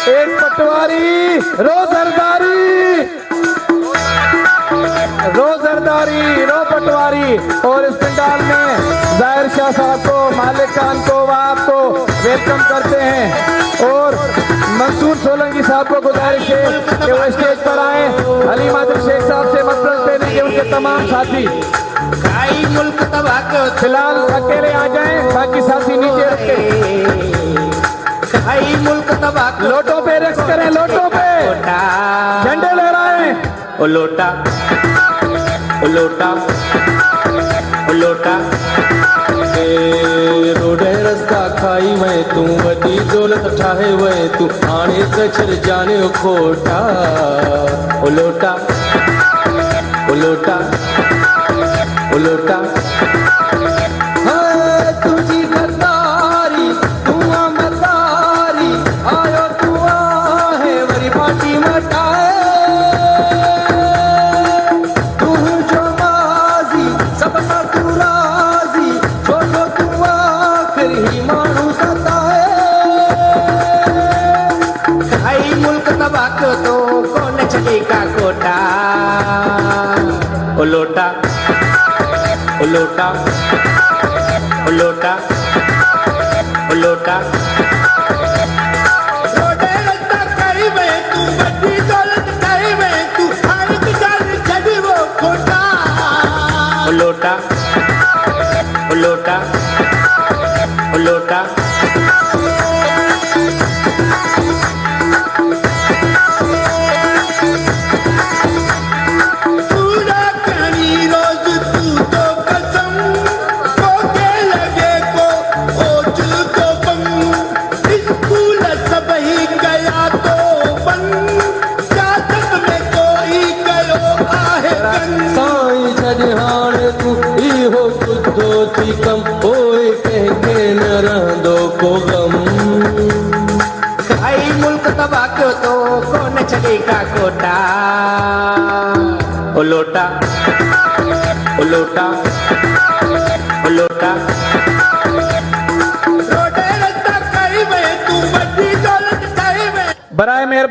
एक पटवारी रो जरदारी रो पटवारी। और इस पंडाल में जाहिर शाह साहब को, मालिक खान को, वहाब को वेलकम करते हैं। और मंसूर सोलंकी साहब को गुजारिश है कि वो स्टेज पर आए। अली मादिर शेख साहब से मसरत करेंगे उनके तमाम साथी। मुल्क तबाह फिलहाल अकेले आ जाएं, बाकी साथी नीचे रखें। मुल्क तबाह लोटों पे रक्स करें, लोटों पे झंडे लहराएं। ओ लोटा ओ लोटा ओ लोटा रोडे रास्ता खाई मैं तू वॾी दौलत ठाहे वए तू हाणे कचर जाने खोटा। ओ लोटा ओ लोटा ओ लोटा तुझी गद्दारी तू मदारी आयो तू आहे वरी पार्टी मटाए। तू जो माज़ी सबका तू राज़ी छो तू आखिरी माण्हू सताए। मुल्क तबाह कयो तो कोन छॾे का कोटा। ओ लोटा ओ लोटा ओ लोटा ओ लोटा रोडे रस्ता करी वे तू वॾी दौलत करी वे तू हर हिकु ॻाल्हि छॾी वो खोटा। ओ लोटा ओ लोटा ओ लोटा कम ओए कंहिंखे न रहंदो को गम। मुल्क तबाह कयो तो कोन छॾे का कोटा। ओ लोटा ओ लोटा ओ लोटा रोडे रस्ता करी वे तू वॾी दौलत करी वे। बराए मेहरबानी